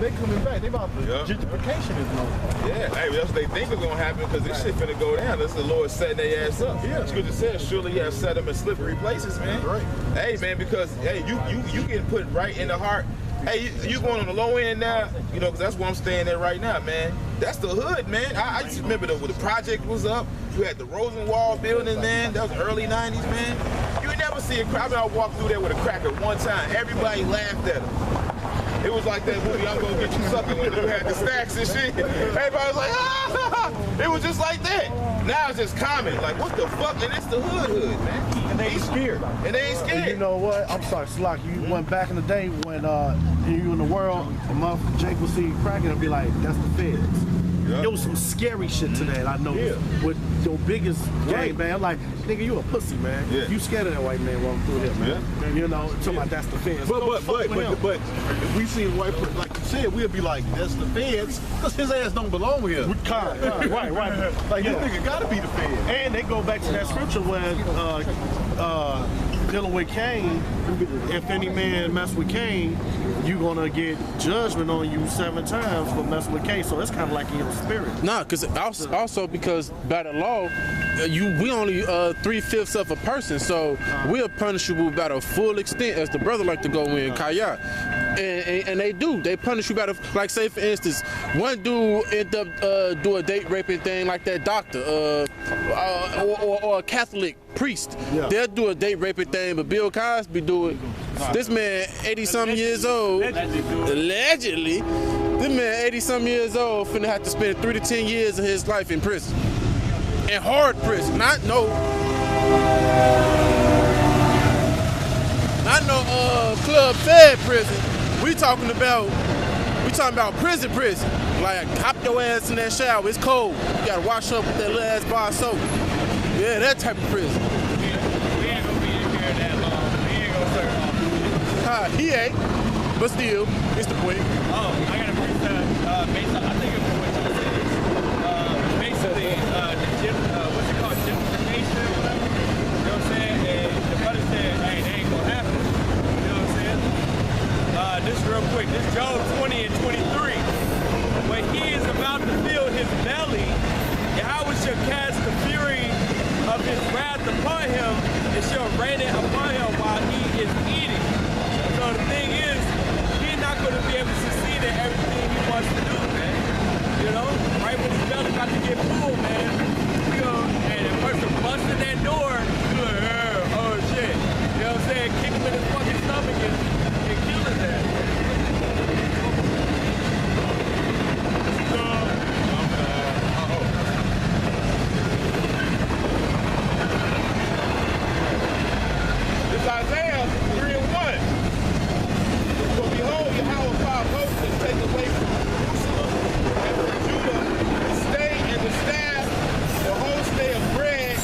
they coming back. They about to, gentrification is going. Yeah, hey, that's what they think is gonna happen because this shit finna go down. This is the Lord setting their ass up. Yeah. Scripture says, surely He has set them in slippery places, man. Right. Hey, man, because hey, you getting put right in the heart. Hey, you going on the low end now, you know, because that's where I'm staying at right now, man. That's the hood, man. I just remember when the project was up, you had the Rosenwald building, man. That was early 90s, man. You would never see a crowd. I walked through there with a cracker one time. Everybody laughed at him. It was like that movie, I'm Gonna Get You Sucking, when you had the stacks and shit. Everybody was like, ah! It was just like that. Now it's just common. Like, what the fuck? And it's the hood, man. And they ain't scared. And they ain't scared. And you know what? I'm sorry, Slock. You went back in the day when you in the world, a motherfucker Jake would see you cracking and be like, that's the feds. Yeah. There was some scary shit to that, I noticed. With your biggest gang, man. I'm like, nigga, you a pussy, man. Yeah. You scared of that white man walking through here, man. Yeah. You know, talking about that's the feds. But if we see a white person, like you said, we'll be like, that's the feds, because his ass don't belong here. Right. Like, this nigga gotta be the feds. And they go back to that scripture when dealing with Cain, if any man mess with Cain, you gonna get judgment on you 7 times for messing with Cain. So it's kind of like in your spirit. Nah, because also because by the law, we only 3/5 of a person, so we are punishable by the full extent, as the brother like to go in Kaya. And they do. They punish you by the, like, say for instance, one dude end up do a date raping thing like that doctor or a Catholic priest. Yeah. They'll do a date raping thing, but Bill Cosby do it. This man, 80-something years old, allegedly, this man, 80-something years old, finna have to spend 3 to 10 years of his life in prison. In hard prison, not no club fed prison. We talking about prison. Like, hop your ass in that shower, it's cold. You gotta wash up with that little ass bar of soap. Yeah, that type of prison. We ain't gonna be in here that long. We ain't gonna serve. He ain't, but still, it's the point. Oh, I gotta bring that based on, I think it was what you said. Basically, what's it called, gentrification or whatever. You know what I'm saying? And the brother said, hey, that ain't gonna happen. You know what I'm saying? This real quick, this Job 20 and 23. When he is about to fill his belly, Yahweh shall cast the fury of his wrath upon him and shall rain it upon him while he is eating. So the thing is, he's not going to be able to succeed in everything he wants to do, man. You know, right when his belly about to get full, man. You know, and the person busting that door, you're like, oh shit. You know what I'm saying? Kick him in his fucking stomach and kill his ass. Isaiah 3:1. For behold, Yahweh power hosts and take away from Jerusalem and from Judah the stay and the staff, the whole stay of bread,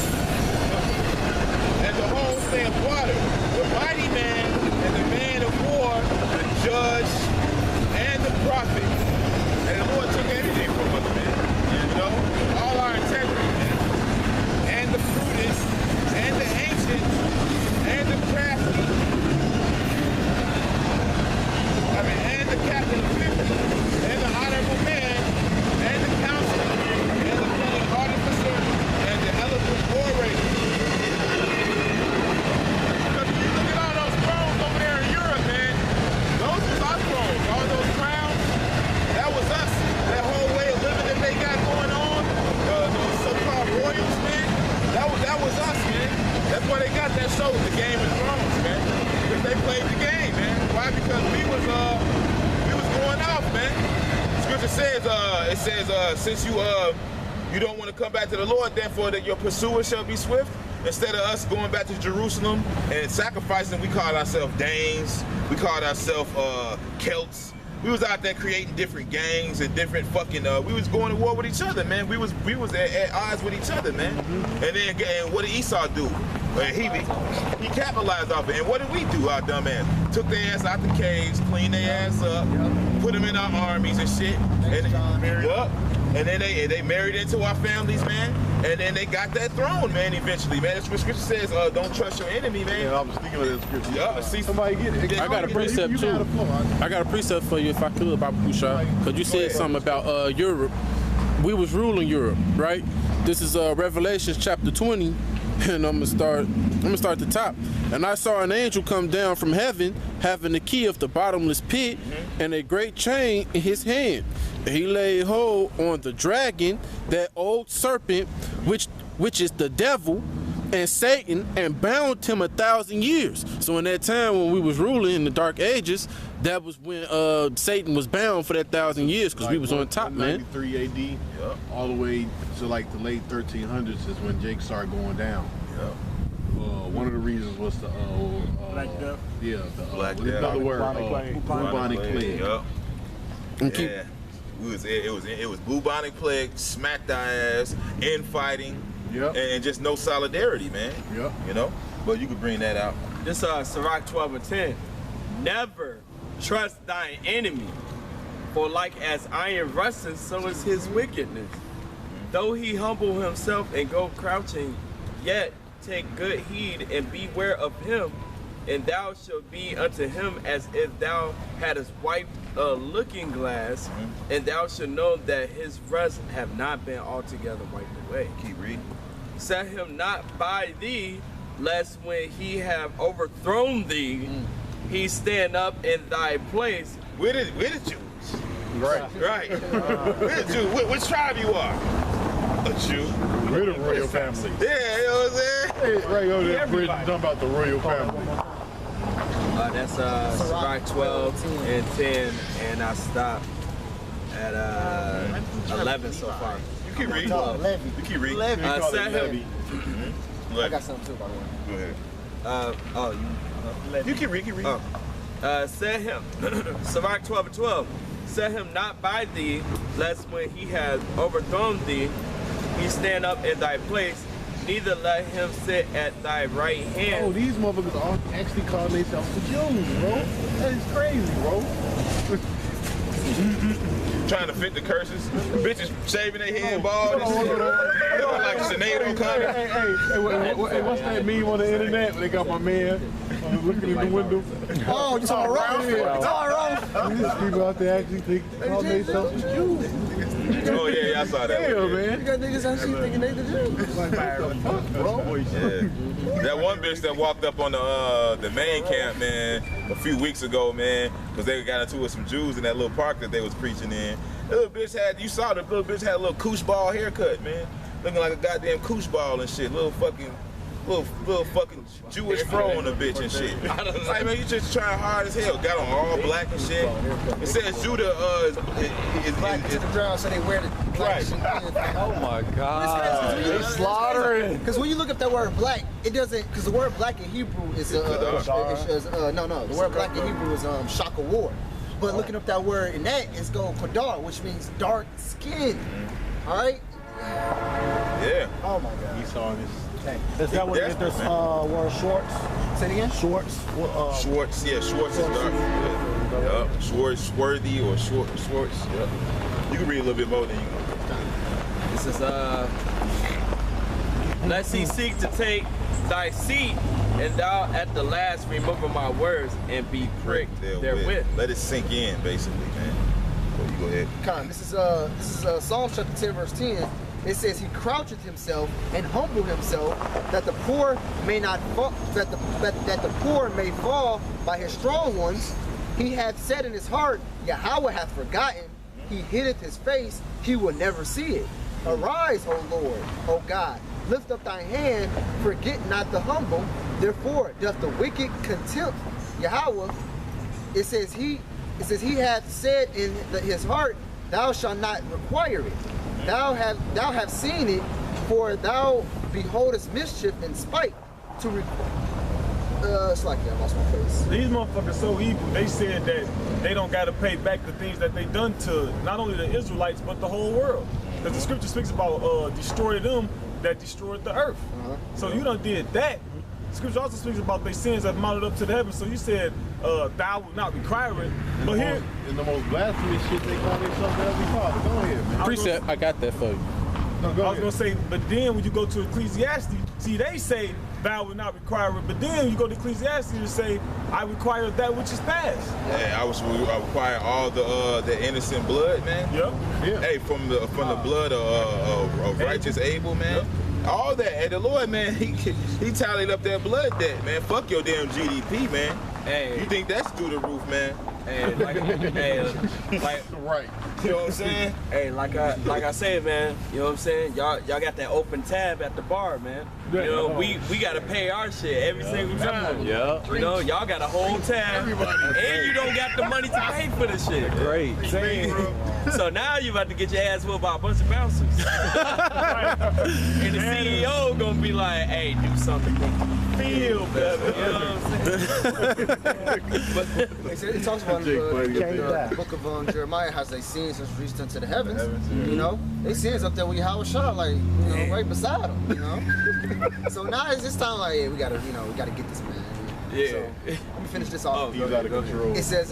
and the whole stay of water. The mighty man and the man of war, the judge and the prophet. And the Lord took everything from us, man. You know, all our integrity, man. And the prudent, and the ancient, and the crafty, and the captain of 50, and the honorable man, and the counselor, and the cunning artificer, and the eloquent orator. Because if you look at all those thrones over there in Europe, man, those was our thrones. All those crowns, that was us. That whole way of living that they got going on, those so-called royals, man, that was us, man. That's why they got that show, The Game of Thrones, man. Because they played the game, man. Why? Because we was going off, man. Scripture says, since you don't want to come back to the Lord, therefore that your pursuer shall be swift. Instead of us going back to Jerusalem and sacrificing, we called ourselves Danes. We called ourselves Celts. We was out there creating different gangs and different fucking. We was going to war with each other, man. We was at odds with each other, man. And what did Esau do? He capitalized off it. And what did we do, our dumb ass? Took their ass out the caves, cleaned their ass up, put them in our armies and shit. And then they married into our families, man. And then they got that throne, man, eventually, man. That's what scripture says, don't trust your enemy, man. Yeah, I was thinking of that scripture. Yeah, see, Somebody get it. I got a precept too. I got a precept for you if I could, Baba Kusha. Because you said something about Europe. We was ruling Europe, right? This is Revelation chapter 20. And I'm gonna start at the top. And I saw an angel come down from heaven, having the key of the bottomless pit and a great chain in his hand. And he laid hold on the dragon, that old serpent, which is the devil and Satan, and bound him 1,000 years. So in that time when we was ruling in the dark ages, that was when Satan was bound for that 1,000 years, because we was on top, man. 93 AD, all the way to like the late 1300s is when Jake started going down. One of the reasons was the Black Death. Yeah, the Black what's Death. another word? Bubonic Bubonic plague. Yeah. It was bubonic plague, smacked our ass, infighting, and just no solidarity, man. Yep. You know? But you could bring that out. This Sirach 12:10. Never trust thine enemy, for like as iron rusteth, so is his wickedness. Though he humble himself and go crouching, yet take good heed and beware of him, and thou shalt be unto him as if thou hadst wiped a looking glass, and thou shalt know that his rust have not been altogether wiped away. Keep reading. Set him not by thee, lest when he have overthrown thee, he stand up in thy place. Where the Jews? Right. Where the Jews? Which tribe you are? A Jew. We're the royal family. Yeah, you know what I'm saying? Hey, right over there, Bridget, talking about the royal family. That's Sirach 12:10, and I stopped at 11 so far. You keep reading. You keep reading. Set him. I got something too, by the way. Go ahead. You keep reading. Set him. Sirach 12:12. Set him not by thee, lest when he has overthrown thee, he stand up in thy place. Neither let him sit at thy right hand. Oh, these motherfuckers are actually calling themselves the Jews, bro. That is crazy, bro. Trying to fit the curses. Bitches shaving their head bald and shit. Looking like Sinead O'Connor. Hey, what's that meme on the internet? They got my man looking in the window. Oh, you talking Ralph? You talking Ralph? These people out there actually call themselves the Jews. Oh yeah, I saw that. Damn, man. You got niggas actually thinking they the Jews. Like, what the fuck, bro? Yeah. That one bitch that walked up on the main camp, man, a few weeks ago, man, because they got into it with some Jews in that little park that they was preaching in. The little bitch had, you saw the little bitch had a little koosh ball haircut, man. Looking like a goddamn koosh ball and shit. Little fucking Jewish fro on the bitch and shit. Like, man, you just trying hard as hell. Got on all black and shit. It says Judah is Black to the ground, so they wear the black Right. shit. Oh my God. They slaughtering. Because when you look up that word black, it doesn't, because the word black in Hebrew is, no, the word black in Hebrew is shakawar. But looking up that word in that, it's going Qadar, which means dark skin. All right? Yeah. Oh my God. He saw this. Is that what Yes, it is? This man. word Schwartz? Say it again? Schwartz? Schwartz, yeah, Schwartz is dark. Yeah. Yep. Schwartz, Swarthy or Schwartz. Yep. You can read a little bit more than you can. This is lest he seek to take thy seat, and thou at the last remember my words and be pricked therewith. Let it sink in, basically, man. So you go ahead. Con, this is Psalms chapter 10, verse 10. It says he croucheth himself and humble himself, that the poor may not fall, that the poor may fall by his strong ones. He hath said in his heart, Yahweh hath forgotten. He hideth his face, he will never see it. Arise, O Lord, O God, lift up thy hand, forget not the humble. Therefore doth the wicked contempt Yahweh. It says he hath said in his heart, thou shalt not require it. Thou have seen it, for thou beholdest mischief and spite to require. It's like I lost my face. These motherfuckers so evil. They said that they don't got to pay back the things that they done to not only the Israelites but the whole world. Because the scripture speaks about destroy them that destroyed the earth. So you done did that. Scripture also speaks about their sins that mounted up to the heavens. So you said, thou will not require it. But here, in the most blasphemous shit, they call themselves the Heavenly Father. Go ahead, man. Precept, I got that for you. No, go I was ahead. gonna say, but then when you go to Ecclesiastes, see they say thou will not require it, but then you go to Ecclesiastes and say, I require that which is past. Yeah, I require all the innocent blood, man. Yep. Yeah. Hey, from the blood of righteous Abel, man. All that, and the Lord, man, he tallied up that blood debt, man. Fuck your damn GDP, man. Hey. You think that's through the roof, man? Hey, like, Right. You know what I'm saying? hey, like I said, man. You know what I'm saying? Y'all got that open tab at the bar, man. You know, we gotta pay our shit every single time. Yeah. You know, y'all got a whole tab, and you don't got the money to pay for the shit. Great. So now you about to get your ass whooped by a bunch of bouncers. And the CEO gonna be like, hey, do something to feel better. You know what I'm saying? It talks about the book of Jeremiah has they sins has reached unto the heavens. You know, they sins up there with Yahweh Shah, like, you know, right beside them. You know, so now it's this time like, yeah, we gotta get this man. Yeah. So, let me finish this off. He's out of control. It says,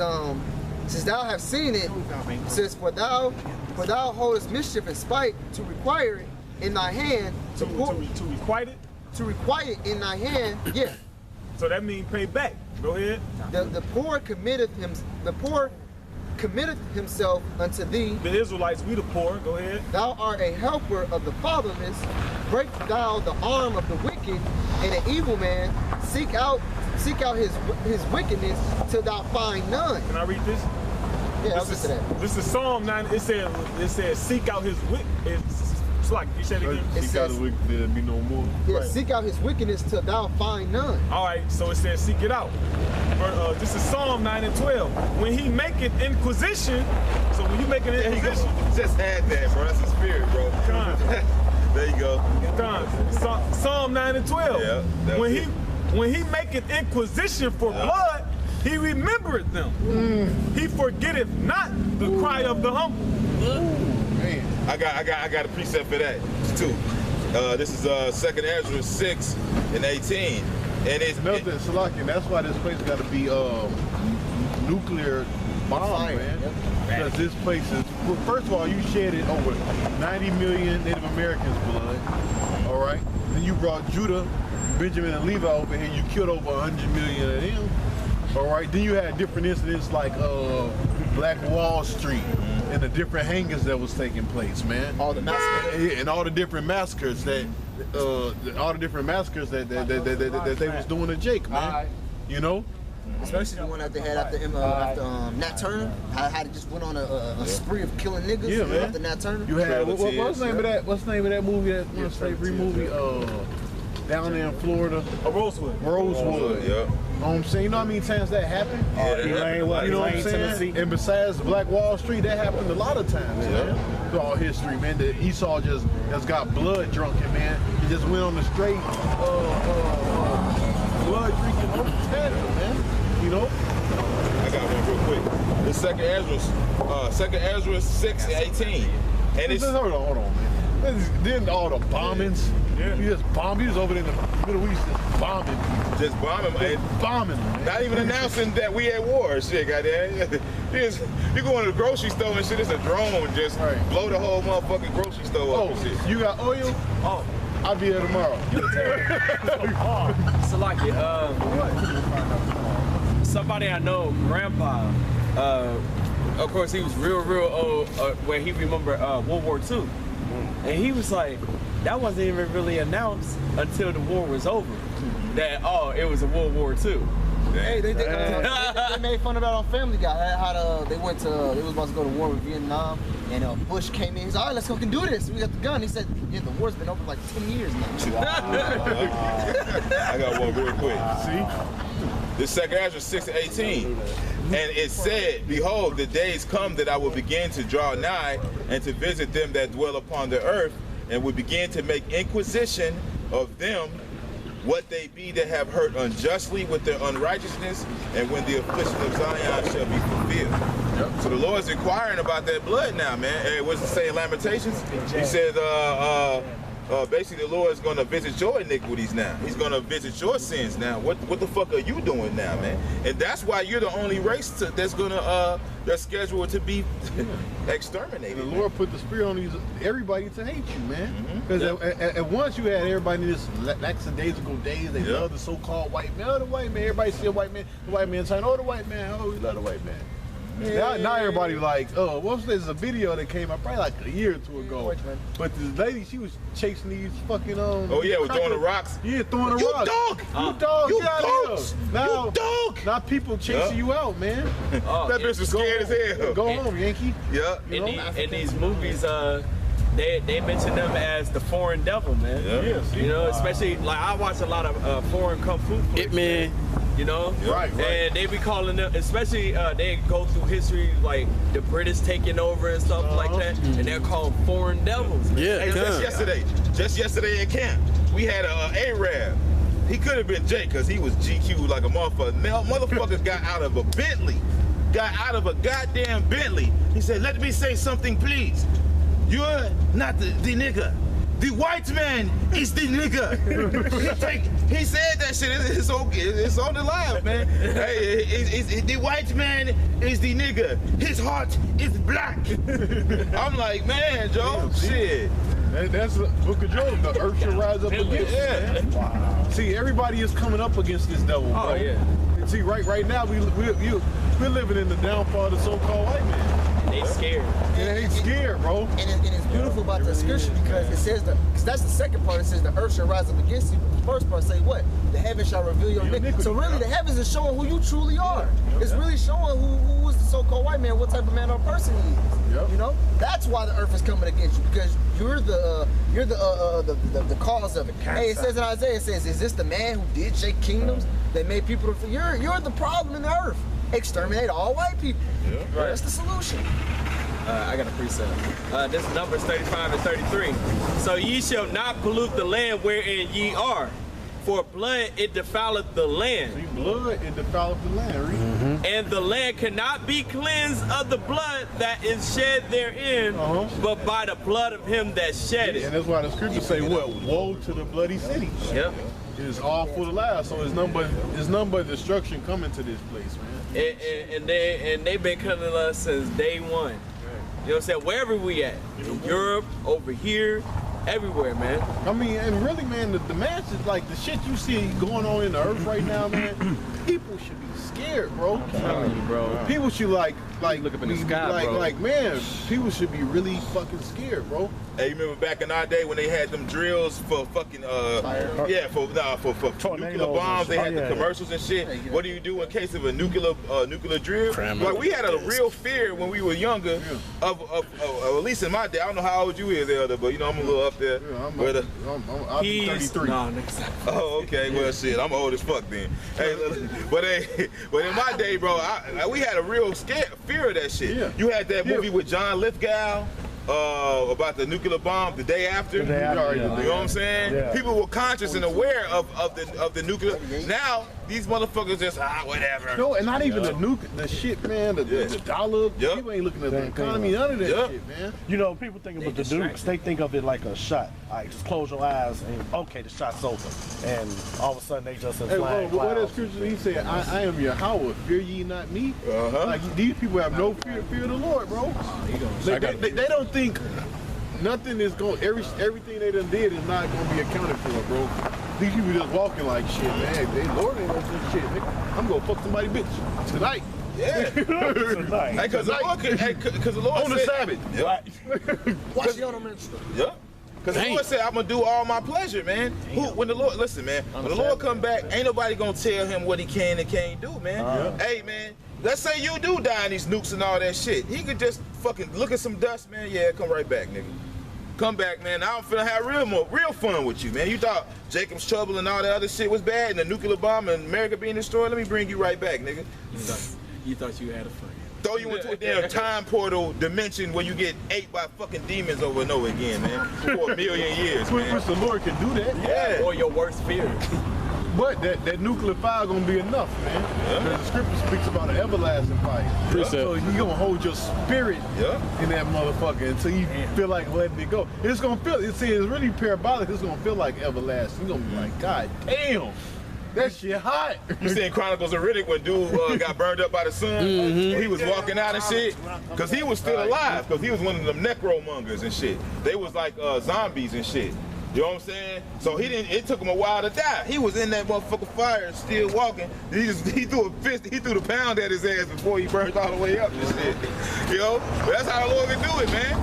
since thou have seen it, it says, for thou holdest mischief and spite to require it in thy hand To requite it. to require it in thy hand, yeah. So that means pay back. Go ahead. The poor committeth himself unto thee. The Israelites, we the poor. Go ahead. Thou art a helper of the fatherless. Break thou the arm of the wicked, and an evil man seek out his wickedness till thou find none. Can I read this? Yeah, I'll listen to that. This is Psalm 9. It says seek out his wit. It's like you said it again. It Seek out says- the wicked, there'll be no more. Yeah, Right. seek out his wickedness till thou find none. All right, so it says seek it out. This is Psalm 9 and 12. When he maketh inquisition, so when you make an inquisition, Just had that, bro. That's the spirit, bro. Con. There you go. Psalm 9 and 12. Yeah, that's it. When he maketh inquisition for blood, he remembereth them. He forgetteth not the cry of the humble. Man. I got a precept for that too. This is 2nd Ezra 6 and 18, and it's Melton, Salakia, that's why this place got to be nuclear bombed, man. Because this place is, well, first of all, you shedded over 90 million Native Americans' blood, all right? Then you brought Judah, Benjamin, and Levi over here, you killed over 100 million of them, all right? Then you had different incidents like Black Wall Street and the different hangings that was taking place, man. All the massacres. And all the different massacres that they was doing to Jake, man. You know? Especially the one that they had after Nat Turner. How they just went on a spree of killing niggas Yeah, man. after Nat Turner. You had Trail of what's the name of that? What's the name of that movie? That slavery movie? Down there in Florida, Rosewood. Rosewood. Yeah. You know what I'm saying? You know how many times that happened? Elaine, You know what I'm Elaine, saying? Tennessee. And besides Black Wall Street, that happened a lot of times, man. Throughout history, man. The Esau just got blood drunken, man. He just went on the straight blood drinking tangent, man. You know? I got one real quick. This 2nd Ezra 6 and 18, and it's Hold on, man. Then all the bombings. Yeah. You just bomb. You just over there in the Middle East just bombing. just bombing, man. Bombing, man. Not even announcing that we at war, shit, goddamn. You go into the grocery store and shit, it's a drone just blow the whole motherfucking grocery store up and shit. You got oil? Oh, I'll be there tomorrow. so like somebody I know, grandpa, of course he was real old where he remembered World War II. And he was like, that wasn't even really announced until the war was over. That, it was a World War II. Hey, they made fun of that on Family Guy. How they was about to go to war with Vietnam, and Bush came in. He's like, all right, let's fucking do this. We got the gun. He said, yeah, the war's been over like 10 years now. I got one real quick. See? This 2nd Ezra 6 and 18. And it said, behold, the days come that I will begin to draw nigh and to visit them that dwell upon the earth, and will begin to make inquisition of them what they be that have hurt unjustly with their unrighteousness, and when the affliction of Zion shall be fulfilled. So the Lord's inquiring about that blood now, man. Hey, what's it say in Lamentations? He said, basically the Lord is going to visit your iniquities now. He's going to visit your sins now. What the fuck are you doing now, man? And that's why you're the only race that's going to that's scheduled to be exterminated. The Lord put the spirit on everybody to hate you, man. Because at once you had everybody in this lackadaisical days. They love the so-called white man. Oh, the white man. Everybody see a white man. The white man saying, "Oh, the white man. Oh, we love the white man." Now everybody like, there's a video that came out probably like a year or two ago. But this lady, she was chasing these fucking Oh yeah, was throwing the rocks. Yeah, throwing the rocks. Dog. You dog. You Get out of dogs. here. Now, You dog. Now people chasing you out, man. That bitch was scared as hell. Go home, Yankee. Yeah. In these movies, they mention them as the foreign devil, man. Yeah. You know, especially like I watch a lot of foreign kung fu flicks. Hitman. You know, Right. And they be calling them, especially they go through history like the British taking over and stuff like that, and they're called foreign devils. Man. Yeah, Hey, just yesterday in camp, we had a Arab. He could have been Jake because he was GQ like a motherfucker. Now, motherfuckers got out of a Bentley. Got out of a goddamn Bentley. He said, "Let me say something, please. You're not the nigga. The white man is the nigga." He said that shit. It's okay. It's on the live, man. Hey, the white man is the nigga. His heart is black. I'm like, man, Joe, shit. That's Book of Job. The earth shall rise up against it. Yeah. Wow. See, everybody is coming up against this devil, bro. Oh yeah. See, right now we're living in the downfall of the so-called white man. They scared. And they ain't scared, bro. And it's beautiful about the scripture because it says because that's the second part. It says the earth shall rise up against you. But the first part say what? The heavens shall reveal your iniquity. So really, the heavens is showing who you truly are. It's really showing who is the so-called white man, what type of man or person he is. Yep. You know, that's why the earth is coming against you because you're the cause of it. Hey, it says in Isaiah, it says, "Is this the man who did shake kingdoms that made people? You're the problem in the earth. Exterminate all white people. Yeah. Right. That's the solution." I got a precept. This is Numbers 35 and 33. "So ye shall not pollute the land wherein ye are, for blood it defileth the land. See, blood, it defileth the land, right? And the land cannot be cleansed of the blood that is shed therein, but by the blood of him that shed And it." that's why the scriptures say what? Woe to the bloody city. Yep. It is all full of lies. So it's none but destruction coming to this place, man. And they've been killing us since day one. You know what I'm saying? Wherever we at, in Europe, over here, everywhere, man. I mean, and really, man, the masses, like the shit you see going on in the earth right now, man, people should be scared, bro. I'm telling you, bro. People should look up in the sky, bro. like, man, people should be really fucking scared, bro. Hey, you remember back in our day when they had them drills for fucking for nuclear bombs? They had the commercials and shit. What do you do in case of a nuclear drill? Like we had a real fear when we were younger of at least in my day. I don't know how old you is, Elder, but you know I'm a little up there. Yeah, I'm 33. No, nigga. Oh, okay. Well, shit, I'm old as fuck then. Hey, but in my day, bro, we had a real fear of that shit. Yeah. You had that movie with John Lithgow. About the nuclear bomb the day after. You know what I'm saying? Yeah. People were conscious and aware of the nuclear. Now these motherfuckers just whatever. No, and not even the shit, man. The dollar. Yep. People ain't looking at the economy. None of that shit, man. You know, people think about the nukes, they think of it like a shot. Like, just close your eyes and, okay, the shot's over. And all of a sudden, they just in Hey, flying what that clouds. scripture he said, I am Yahweh, fear ye not me. Like these people have no fear of the Lord, bro. They don't think nothing is going. Everything they done did is not going to be accounted for, bro. These people just walking like shit, man. They Lord ain't gonna do shit. Nigga, I'm gonna fuck somebody bitch tonight. Yeah. Tonight. Because the Lord On the said, Sabbath. Yep. Watch the other minister. Yep. Because the Lord said, I'm going to do all my pleasure, man. When the Lord, listen, man, when the Lord come back, ain't nobody going to tell him what he can and can't do, man. Hey, man, let's say you do die in these nukes and all that shit. He could just fucking look at some dust, man. Yeah, come right back, nigga. Come back, man. I'm finna have real fun with you, man. You thought Jacob's Trouble and all that other shit was bad and the nuclear bomb and America being destroyed? Let me bring you right back, nigga. You thought you had a fun. Throw you into a damn time portal dimension where you get ate by fucking demons over and over again, man. For 1,000,000 years, man. Which the Lord can do that. Yeah. Or your worst fear. But that nuclear fire gonna be enough, man. Because the scripture speaks about an everlasting fire. So you gonna hold your spirit in that motherfucker until you feel like letting it go. It's gonna feel. It's really parabolic. It's gonna feel like everlasting. You're gonna be like, God damn. That shit hot. You seen Chronicles of Riddick when dude got burned up by the sun? He was walking out and shit? Because he was still alive. Because he was one of them necromongers and shit. They was like zombies and shit. You know what I'm saying? So it took him a while to die. He was in that motherfucking fire still walking. He threw the pound at his ass before he burned all the way up and shit. You know? But that's how the Lord can do it, man.